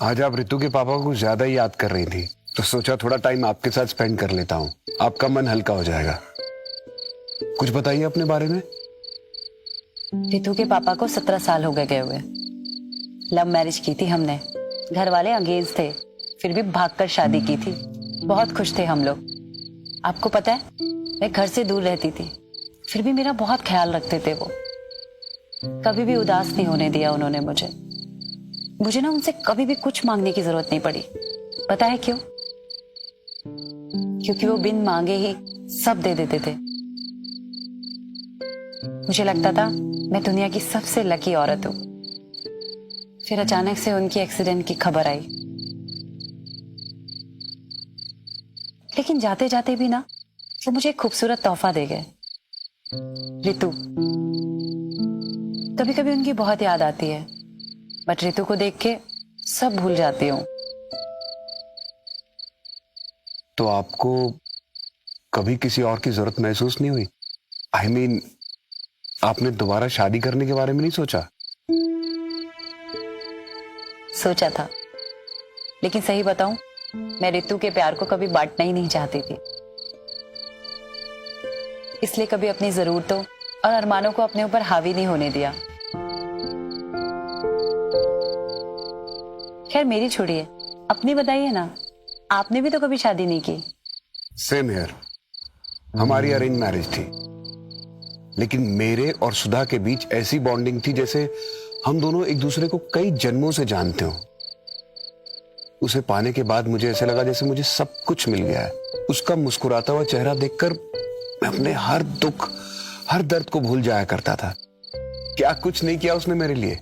आज आप रितु के पापा को ज्यादा ही याद कर रही थी, तो सोचा थोड़ा टाइम आपके साथ स्पेंड कर लेता हूँ, आपका मन हल्का हो जाएगा। कुछ बताइए अपने बारे में। रितु के पापा को 17 साल हो गए हुए। लव मैरिज की थी हमने। घर वाले अंग्रेज थे, फिर भी भागकर शादी की थी। बहुत खुश थे हम लोग। आपको पता है, मैं घर से दूर रहती थी, फिर भी मेरा बहुत ख्याल रखते थे वो। कभी भी उदास नहीं होने दिया उन्होंने मुझे ना उनसे कभी भी कुछ मांगने की जरूरत नहीं पड़ी। पता है क्यों? क्योंकि वो बिन मांगे ही सब दे देते थे। मुझे लगता था मैं दुनिया की सबसे लकी औरत हूं। फिर अचानक से उनकी एक्सीडेंट की खबर आई, लेकिन जाते जाते भी ना वो मुझे एक खूबसूरत तोहफा दे गए, रितु। कभी कभी उनकी बहुत याद आती है, बट रितु को देख के सब भूल जाती हूँ। तो आपको कभी किसी और की जरूरत महसूस नहीं हुई? आई मीन, आपने दोबारा शादी करने के बारे में नहीं सोचा? सोचा था, लेकिन सही बताऊं, मैं रितु के प्यार को कभी बांटना ही नहीं चाहती थी। इसलिए कभी अपनी जरूरतों और अरमानों को अपने ऊपर हावी नहीं होने दिया। खैर मेरी छोड़िए, अपनी बताइए ना, आपने भी तो कभी शादी नहीं की। Same here. हमारी अरेंज मैरिज थी, लेकिन मेरे और सुधा के बीच ऐसी बॉन्डिंग थी जैसे हम दोनों एक दूसरे को कई जन्मों से जानते हो। उसे पाने के बाद मुझे ऐसे लगा जैसे मुझे सब कुछ मिल गया है। उसका मुस्कुराता हुआ चेहरा देखकर मैं अपने हर दुख, हर दर्द को भूल जाया करता था। क्या कुछ नहीं किया उसने मेरे लिए।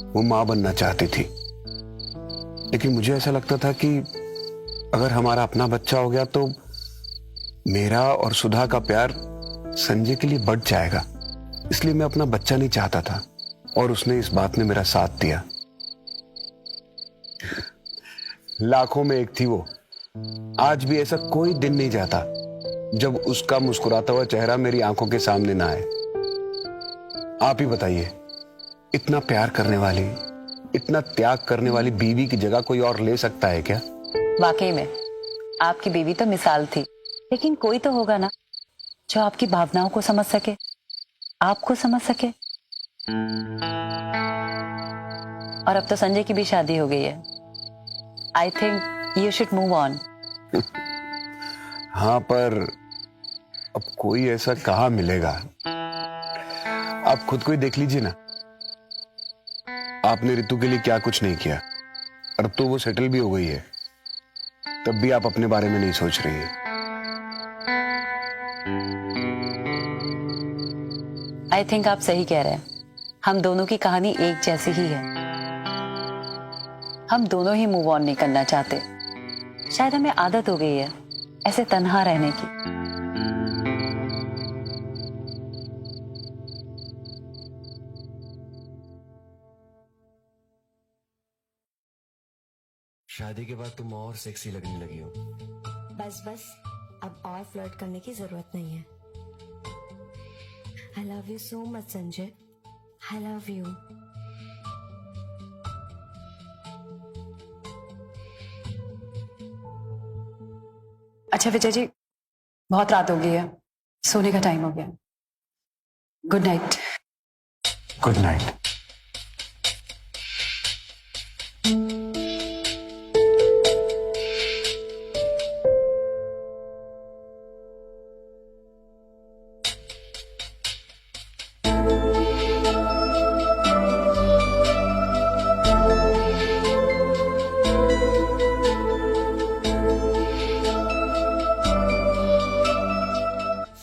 वो मां बनना चाहती थी, लेकिन मुझे ऐसा लगता था कि अगर हमारा अपना बच्चा हो गया तो मेरा और सुधा का प्यार संजय के लिए बढ़ जाएगा। इसलिए मैं अपना बच्चा नहीं चाहता था, और उसने इस बात में मेरा साथ दिया। लाखों में एक थी वो। आज भी ऐसा कोई दिन नहीं जाता जब उसका मुस्कुराता हुआ चेहरा मेरी आंखों के सामने ना आए। आप ही बताइए, इतना प्यार करने वाली, इतना त्याग करने वाली बीवी की जगह कोई और ले सकता है क्या? वाकई में आपकी बीवी तो मिसाल थी, लेकिन कोई तो होगा ना जो आपकी भावनाओं को समझ सके, आपको समझ सके। और अब तो संजय की भी शादी हो गई है। I think you should move on. हाँ, पर अब कोई ऐसा कहाँ मिलेगा? आप खुद को ही देख लीजिए ना। आपने रितु के लिए क्या कुछ नहीं किया, और अब तो वो सेटल भी हो गई है, तब भी आप अपने बारे में नहीं सोच रही है। आई थिंक आप सही कह रहे हैं। हम दोनों की कहानी एक जैसी ही है। हम दोनों ही मूव ऑन नहीं करना चाहते। शायद हमें आदत हो गई है ऐसे तन्हा रहने की। शादी के बाद तुम और सेक्सी लगने लगी हो। बस बस, अब और फ्लर्ट करने की जरूरत नहीं है। I love you so much Sanjay. I love you. अच्छा विजय जी, बहुत रात हो गई है, सोने का टाइम हो गया। Good night. Good night.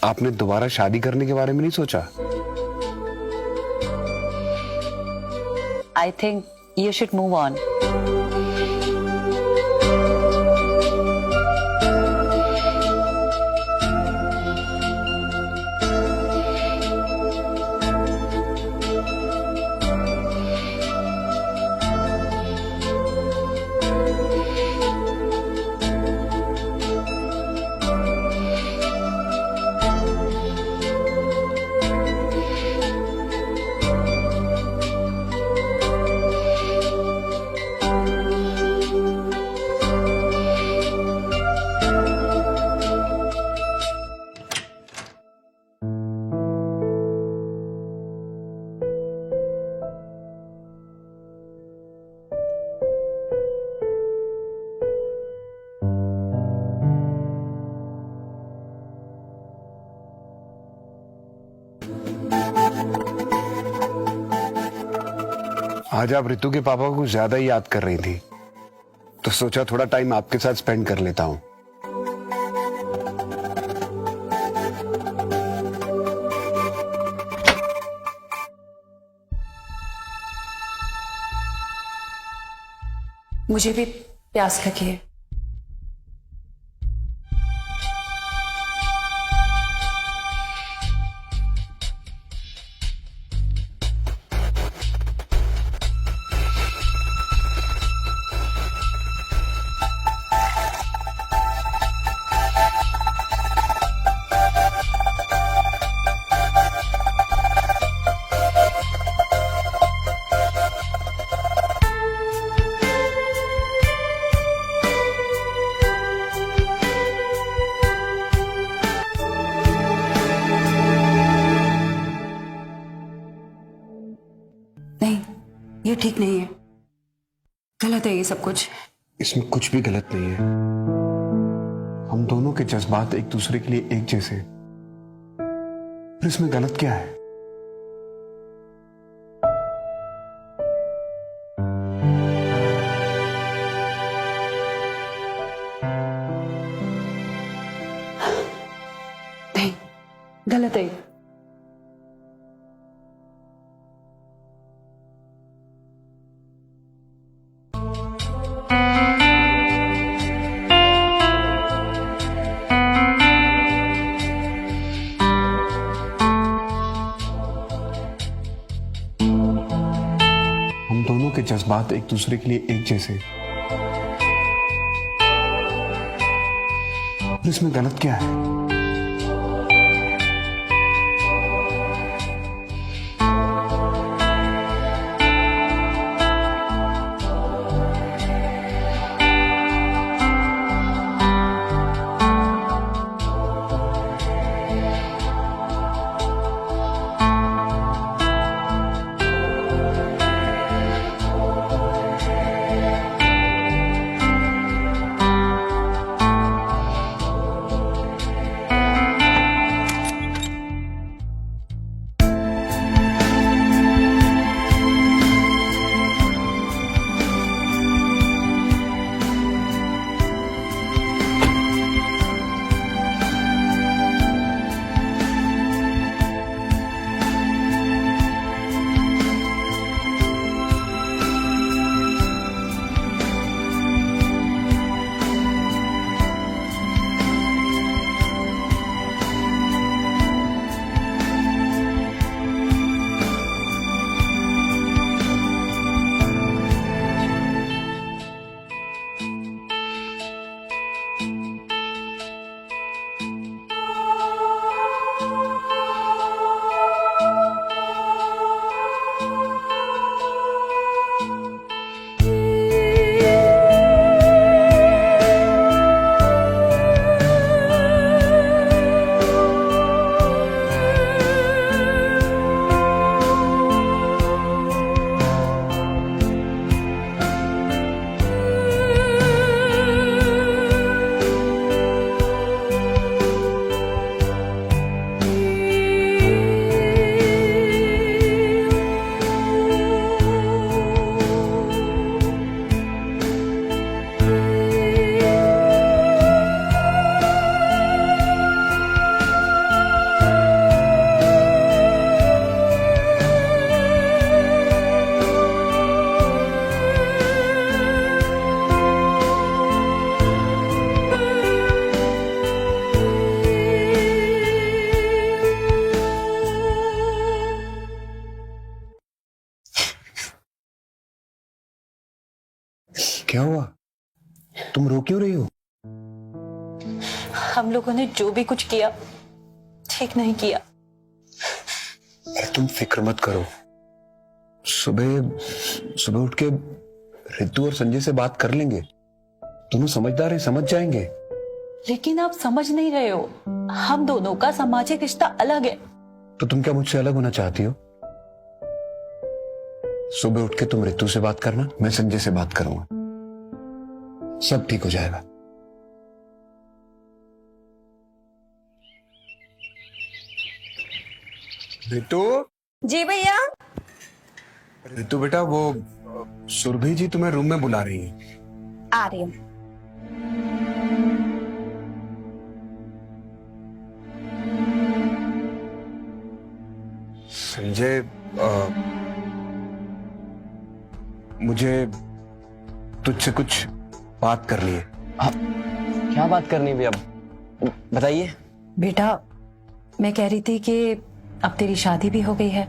आपने दोबारा शादी करने के बारे में नहीं सोचा? I think you should move on. आज आप रितु के पापा को कुछ ज्यादा ही याद कर रही थी, तो सोचा थोड़ा टाइम आपके साथ स्पेंड कर लेता हूं। मुझे भी प्यास लगी है। नहीं, ये ठीक नहीं है, गलत है ये सब कुछ। इसमें कुछ भी गलत नहीं है। हम दोनों के जज्बात एक दूसरे के लिए एक जैसे, फिर इसमें गलत क्या है? नहीं, गलत है। हम दोनों के जज्बात एक दूसरे के लिए एक जैसे, फिर इसमें गलत क्या है? क्या हुआ? तुम रो क्यों रही हो? हम लोगों ने जो भी कुछ किया ठीक नहीं किया। अरे तुम फिक्र मत करो, सुबह सुबह उठ के रितु और संजय से बात कर लेंगे। दोनों समझदार हैं, समझ जाएंगे। लेकिन आप समझ नहीं रहे हो, हम दोनों का सामाजिक रिश्ता अलग है। तो तुम क्या मुझसे अलग होना चाहती हो? सुबह उठ के तुम रितु से बात करना, मैं संजय से बात करूंगा, सब ठीक हो जाएगा। रितु, जी भैया। रितु बेटा, वो सुरभि जी तुम्हें रूम में बुला रही है। आ रही हूँ। संजय, मुझे तुझसे कुछ बात करनी है। क्या बात करनी है भैया, बताइए। बेटा, मैं कह रही थी कि अब तेरी शादी भी हो गई है,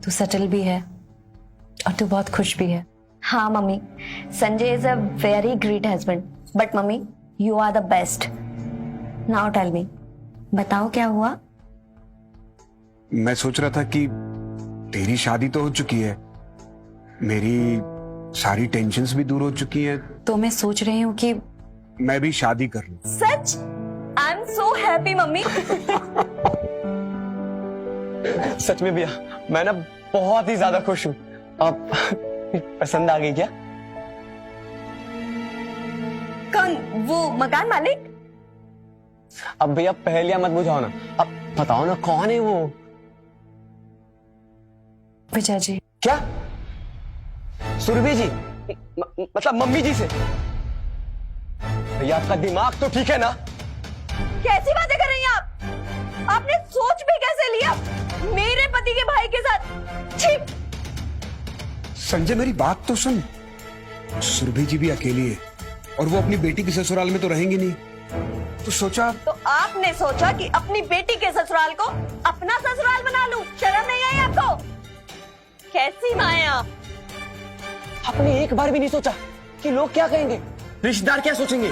तू सेटल भी है और तू बहुत खुश भी है। हाँ mummy, Sanjay is a very great husband, but mummy you are the best. Now tell me, बताओ क्या हुआ? मैं सोच रहा था कि तेरी शादी तो हो चुकी है, मेरी सारी टेंशन्स भी दूर हो चुकी हैं, तो मैं सोच रही हूँ कि मैं भी शादी कर लूं। सच? I am so happy mummy. सच में भैया, मैं ना बहुत ही ज्यादा खुश हूँ। आप पसंद आ गई क्या? कौन? वो मकान मालिक? अब भैया पहेलियां मत बुझाओ ना, अब बताओ ना कौन है वो? विजय जी। क्या? सुरभि जी? मतलब मम्मी जी से? भैया आपका दिमाग तो ठीक है ना? कैसी बातें कर रही हैं आप? आपने सोच भी कैसे लिया मेरे पति के भाई के साथ? छी! संजय, मेरी बात तो सुन। सुरभि जी भी अकेली है और वो अपनी बेटी के ससुराल में तो रहेंगी नहीं, तो सोचा। तो आपने सोचा कि अपनी बेटी के ससुराल को अपना ससुराल बना लूं? शर्म नहीं आई आपको? कैसी माँ हैं आप? आपने एक बार भी नहीं सोचा कि लोग क्या कहेंगे, रिश्तेदार क्या सोचेंगे?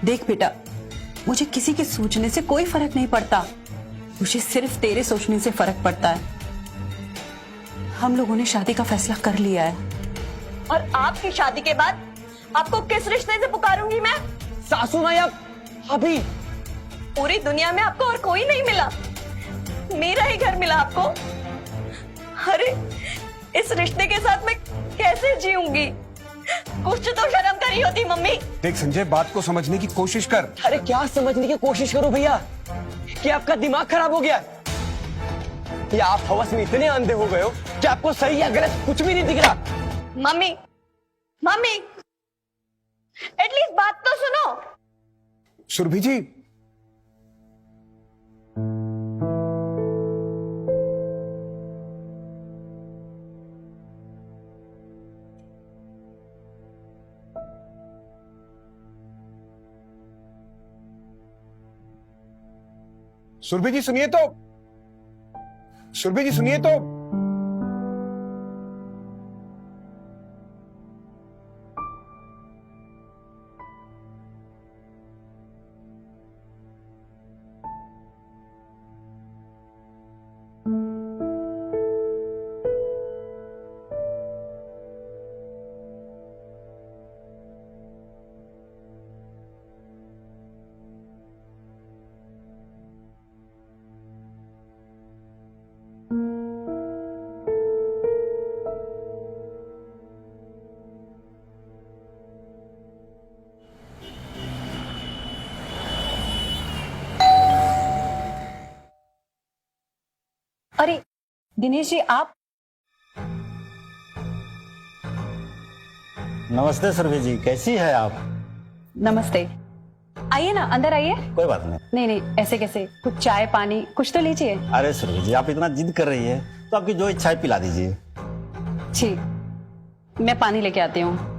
देख बेटा, मुझे किसी के सोचने से कोई फर्क नहीं पड़ता, मुझे सिर्फ तेरे सोचने से फर्क पड़ता है। हम लोगों ने शादी का फैसला कर लिया है। और आपकी शादी के बाद आपको किस रिश्ते से पुकारूंगी मैं? सासू माँ या अभी? पूरी दुनिया में आपको और कोई नहीं मिला, मेरा ही घर मिला आपको। अरे इस रिश्ते के साथ मैं कैसे जीऊंगी? कुछ तो शर्म करी होती मम्मी। देख संजय, बात को समझने की कोशिश कर। अरे क्या समझने की कोशिश करो भैया, कि आपका दिमाग खराब हो गया, या आप हवस में इतने अंधे हो गए हो कि आपको सही या गलत कुछ भी नहीं दिख रहा? मम्मी, मम्मी, एटलीस्ट बात तो सुनो। सुरभि जी, सुरभि जी सुनिए तो, सुरभि जी सुनिए तो। अरे दिनेश जी, आप? नमस्ते सुरभि जी, कैसी है आप? नमस्ते, आइए ना, अंदर आइए। कोई बात नहीं। नहीं नहीं, ऐसे कैसे? कुछ चाय पानी कुछ तो लीजिए। अरे सुरभि जी, आप इतना जिद कर रही है तो आपकी जो इच्छा है पिला दीजिए। जी, मैं पानी लेके आती हूँ।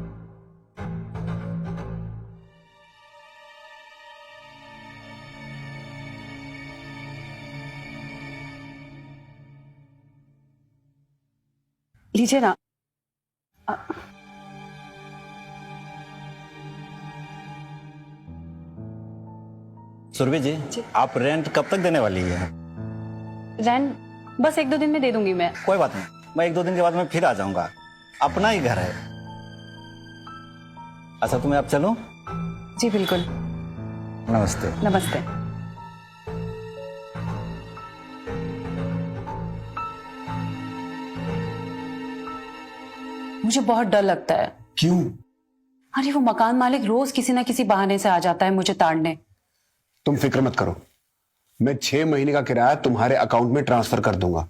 लीजिए ना। सुरभि जी, आप रेंट कब तक देने वाली है? रेंट बस 1-2 दिन में दे दूंगी मैं। कोई बात नहीं, मैं 1-2 दिन के बाद मैं फिर आ जाऊंगा, अपना ही घर है। अच्छा तो मैं अब चलूं? जी बिल्कुल। नमस्ते। नमस्ते। मुझे बहुत डर लगता है। क्यों? अरे वो मकान मालिक रोज किसी ना किसी बहाने से आ जाता है मुझे ताड़ने। तुम फिक्र मत करो, मैं 6 महीने का किराया तुम्हारे अकाउंट में ट्रांसफर कर दूंगा,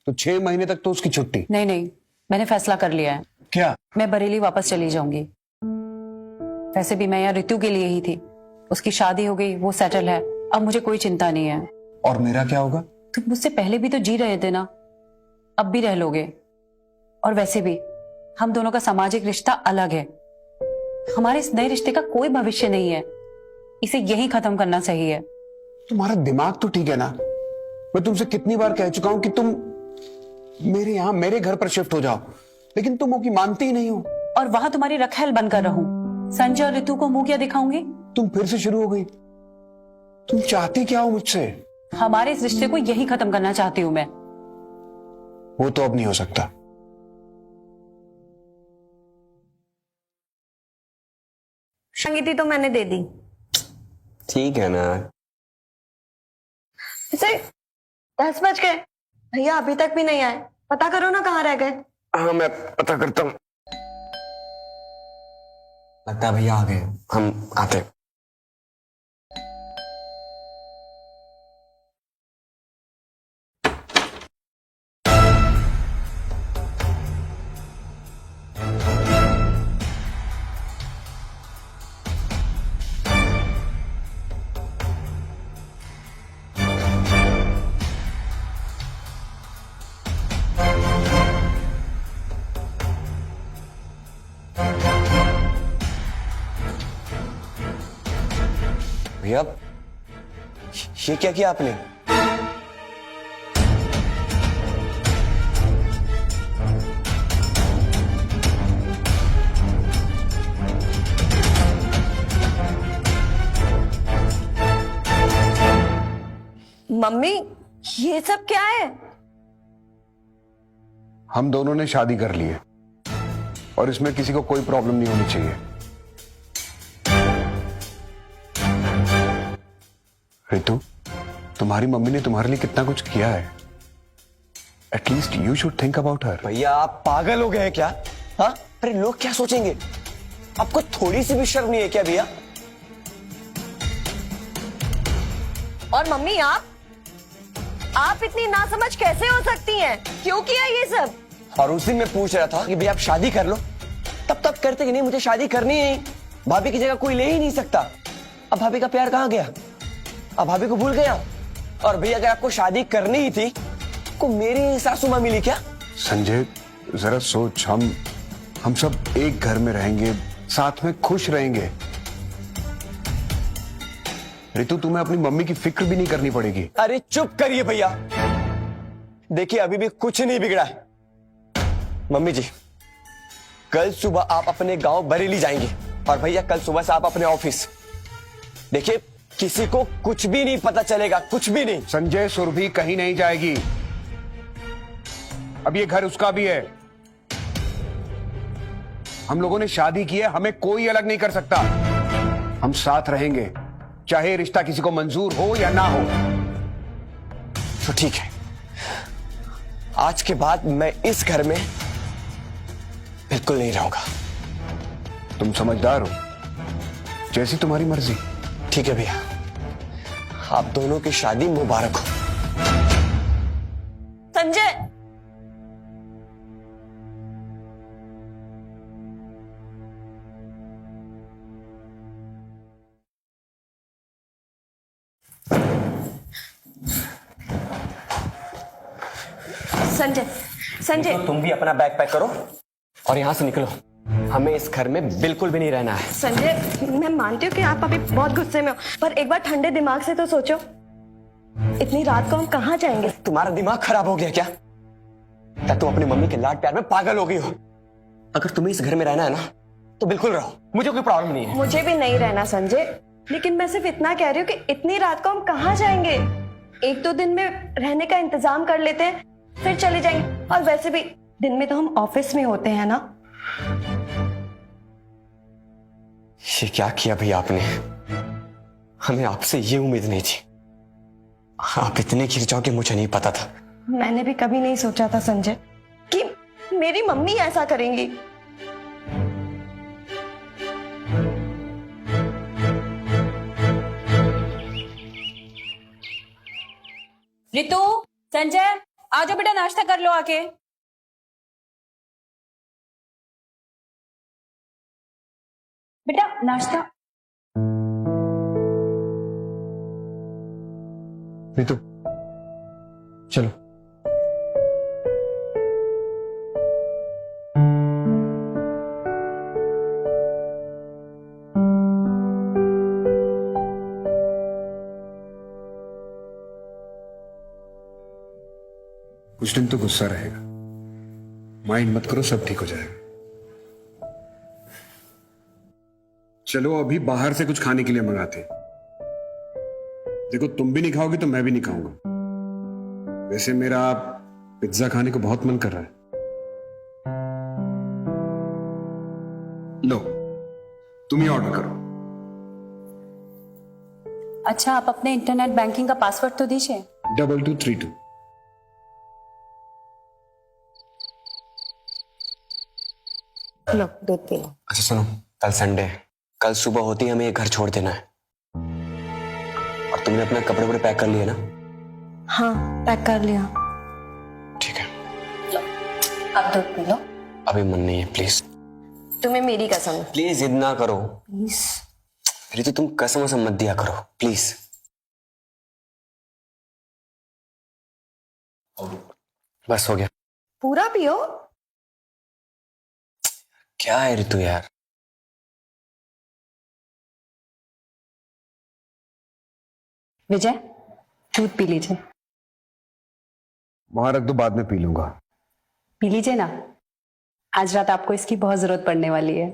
तो 6 महीने तक तो उसकी छुट्टी। नहीं नहीं, मैंने फैसला कर लिया है। क्या? मैं बरेली वापस चली जाऊंगी। वैसे भी मैं यहाँ ऋतु के लिए ही थी। उसकी शादी हो गई, वो सेटल है, अब मुझे कोई चिंता नहीं है। और मेरा क्या होगा? तुम मुझसे पहले भी तो जी रहे थे ना, अब भी रह लोगे। और वैसे भी हम दोनों का सामाजिक रिश्ता अलग है। हमारे इस नए रिश्ते का कोई भविष्य नहीं है, इसे यहीं खत्म करना सही है। तुम्हारा दिमाग तो ठीक है ना? मैं तुमसे कितनी बार कह चुका हूं कि तुम मेरे यहां मेरे घर पर शिफ्ट हो जाओ, लेकिन तुम वो की मानती ही नहीं हो। और वहां तुम्हारी रखेल बनकर रहूं, संजय और ऋतु को मुंह क्या दिखाऊंगी? तुम फिर से शुरू हो गई। तुम चाहती क्या हो मुझसे? हमारे इस रिश्ते को यहीं खत्म करना चाहती हूं मैं। वो तो अब नहीं हो सकता। संगीति तो मैंने दे दी। ठीक है ना। इसे 10 बज गए, भैया अभी तक भी नहीं आए। पता करो ना कहाँ रह गए। हाँ मैं पता करता हूँ। लगता है भैया आ गए, हम आते हैं। भैया ये क्या किया आपने? मम्मी ये सब क्या है? हम दोनों ने शादी कर ली है और इसमें किसी को कोई प्रॉब्लम नहीं होनी चाहिए। रितु, तुम्हारी मम्मी ने तुम्हारे लिए कितना कुछ किया है। At least you should think about her. भैया आप पागल हो गए हैं क्या? हाँ, अरे लोग क्या सोचेंगे? आपको थोड़ी सी भी शर्म नहीं है क्या भैया? और मम्मी आप इतनी नासमझ कैसे हो सकती हैं? क्यों किया ये सब? और उसी में पूछ रहा था कि भैया आप शादी कर लो, तब तक करते कि नहीं मुझे शादी करनी है। भाभी की जगह कोई ले ही नहीं सकता। अब भाभी का प्यार कहाँ गया? अब भाभी को भूल गया? और भैया अगर आपको शादी करनी ही थी को मेरी सासू माँ मिली क्या? संजय जरा सोच, हम सब एक घर में रहेंगे, साथ में खुश रहेंगे। रितु, तुम्हें अपनी मम्मी की फिक्र भी नहीं करनी पड़ेगी। अरे चुप करिए भैया, देखिए अभी भी कुछ नहीं बिगड़ा है। मम्मी जी, कल सुबह आप अपने गांव बरेली जाएंगे और भैया कल सुबह से आप अपने ऑफिस। देखिए किसी को कुछ भी नहीं पता चलेगा, कुछ भी नहीं। संजय, सुरभि कहीं नहीं जाएगी। अब ये घर उसका भी है। हम लोगों ने शादी की है, हमें कोई अलग नहीं कर सकता। हम साथ रहेंगे, चाहे रिश्ता किसी को मंजूर हो या ना हो। तो ठीक है, आज के बाद मैं इस घर में बिल्कुल नहीं रहूंगा। तुम समझदार हो, जैसी तुम्हारी मर्जी। ठीक है भैया, आप दोनों की शादी मुबारक हो। संजय, संजय, संजय, तो तुम भी अपना बैग पैक करो और यहां से निकलो। हमें इस घर में बिल्कुल भी नहीं रहना है। संजय, मैं मानती हूँ कि आप अभी बहुत गुस्से में हो, पर एक बार ठंडे दिमाग से तो सोचो, इतनी रात को हम कहाँ जाएंगे? तुम्हारा दिमाग खराब हो गया क्या? क्या तुम अपनी मम्मी के लाड प्यार में पागल हो गई हो? अगर तुम्हें इस घर में रहना है ना तो बिल्कुल रहो, मुझे कोई प्रॉब्लम नहीं है। मुझे भी नहीं रहना संजय, लेकिन मैं सिर्फ इतना कह रही हूँ कि इतनी रात को हम कहाँ जाएंगे? 1-2 दिन में रहने का इंतजाम कर लेते हैं, फिर चले जाएंगे। और वैसे भी दिन में तो हम ऑफिस में होते हैं ना। ये क्या किया भैया आपने? हमें आपसे ये उम्मीद नहीं थी। आप इतने गिर जाओगे मुझे नहीं पता था। मैंने भी कभी नहीं सोचा था संजय कि मेरी मम्मी ऐसा करेंगी। ऋतु, संजय, आ जाओ बेटा, नाश्ता कर लो आके। बेटा नाश्ता। रितु चलो। कुछ दिन तो गुस्सा रहेगा, माइंड मत करो, सब ठीक हो जाएगा। चलो अभी बाहर से कुछ खाने के लिए मंगाते हैं। देखो तुम भी नहीं खाओगी तो मैं भी नहीं खाऊंगा। वैसे मेरा पिज्जा खाने को बहुत मन कर रहा है। लो तुम ही ऑर्डर करो। अच्छा आप अपने इंटरनेट बैंकिंग का पासवर्ड तो दीजिए। 2232। लो दूध पी लो। अच्छा सुनो, कल संडे है, कल सुबह होती हमें ये घर छोड़ देना है। और तुमने अपना कपड़े वपड़े पैक कर लिए ना? हाँ पैक कर लिया। ठीक है। लो अब दूध पी लो। अभी मन नहीं है, प्लीज तुम्हें मेरी कसम। प्लीज जिद ना करो। प्लीज। रितु तुम कसम वसम मत दिया करो प्लीज। बस हो गया। पूरा पियो। क्या है रितु यार। विजय दूध पी लीजिए। वहां रख दो, बाद में पी लूंगा। पी लीजिए ना, आज रात आपको इसकी बहुत जरूरत पड़ने वाली है।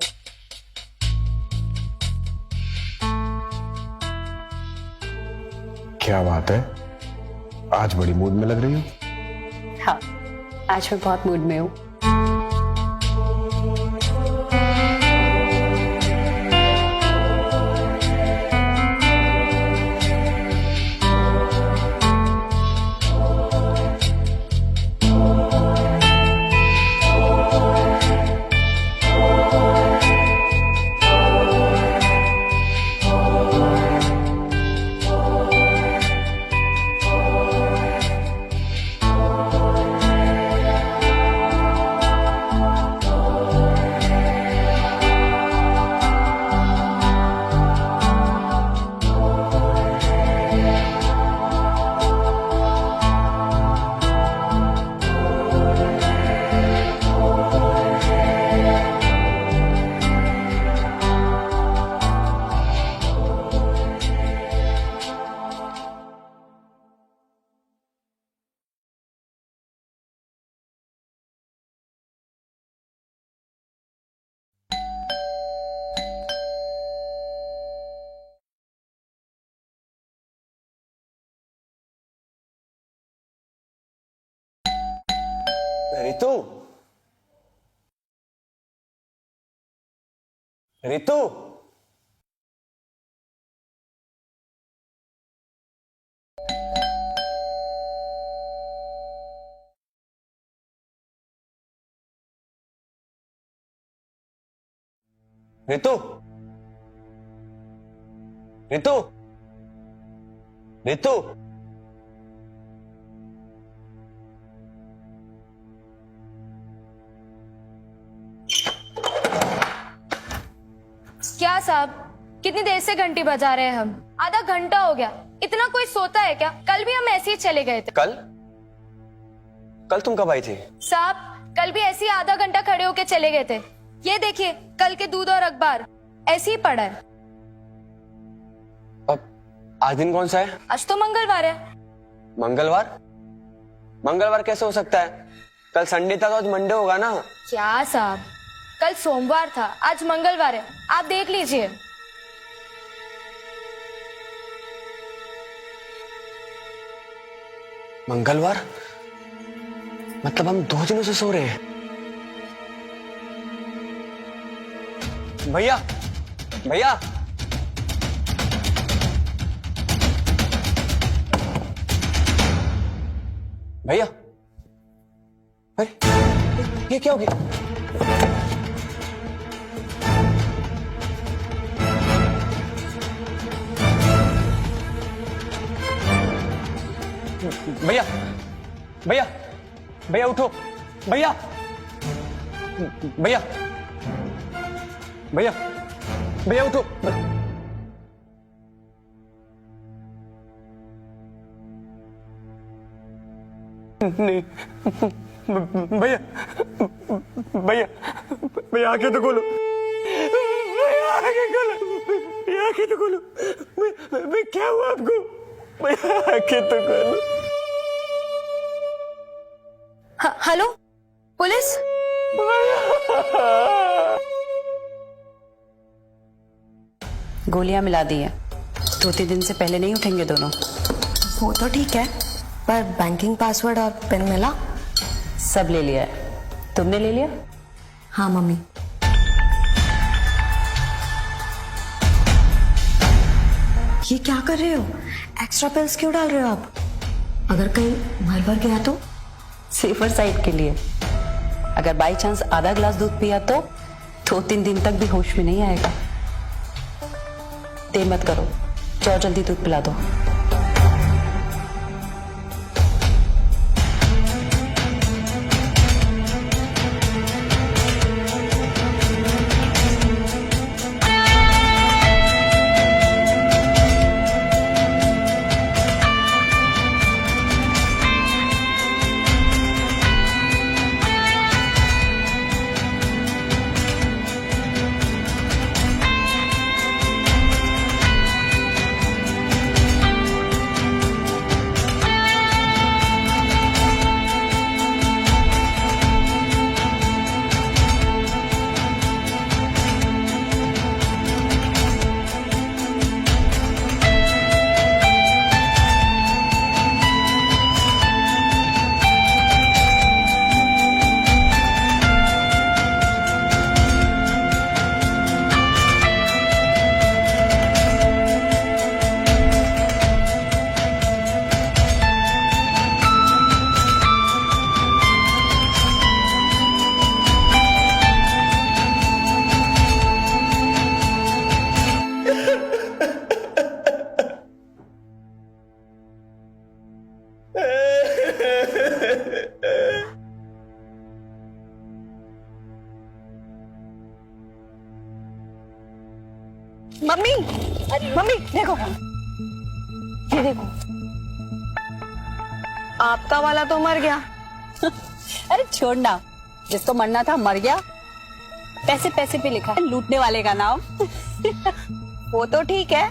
क्या बात है, आज बड़ी मूड में लग रही हो। हाँ आज मैं बहुत मूड में हूँ। रितु, रितु, रितु, रितु, रितु। क्या साहब, कितनी देर से घंटी बजा रहे हैं हम? आधा घंटा हो गया। इतना कोई सोता है क्या? कल भी हम ऐसे ही चले गए थे। कल? कल तुम कब आई थी? साहब कल भी ऐसे ही आधा घंटा खड़े होके चले गए थे। ये देखिए कल के दूध और अखबार ऐसे ही पड़ा है। अब आज दिन कौन सा है? आज तो मंगलवार है। मंगलवार? मंगलवार कैसे हो सकता है? कल संडे था तो आज मंडे होगा ना। क्या साहब, कल सोमवार था, आज मंगलवार है, आप देख लीजिए। मंगलवार? मतलब हम 2 दिनों से सो रहे हैं। भैया, भैया, भैया, अरे ये क्या हो गया? भैया, भैया, भैया उठो, भैया भैया भैया भैया उठो। नहीं भैया भैया भैया आंखें तो खोलो, भैया आंखें खोलो, भैया आंखें तो खोलो। मैं क्या हुआ आपको? भैया आंखें तो खोलो। Hello police. गोलियां मिला दी हैं, 2-3 दिन से पहले नहीं उठेंगे दोनों। वो तो ठीक है, पर बैंकिंग पासवर्ड और पिन मिला? सब ले लिया है, तुमने ले लिया? हाँ मम्मी। ये क्या कर रहे हो? एक्स्ट्रा पिल्स क्यों डाल रहे हो आप? अगर कहीं मर भर गया तो? सेफर साइड के लिए। अगर बाई चांस आधा ग्लास दूध पिया तो 2-3 दिन तक भी होश में नहीं आएगा। देर मत करो, जाओ जल्दी दूध पिला दो। मम्मी, मम्मी देखो, ये देखो, आपका वाला तो मर गया। अरे छोड़ना, जिसको मरना था मर गया। पैसे पैसे पे लिखा है लूटने वाले का नाम। वो तो ठीक है,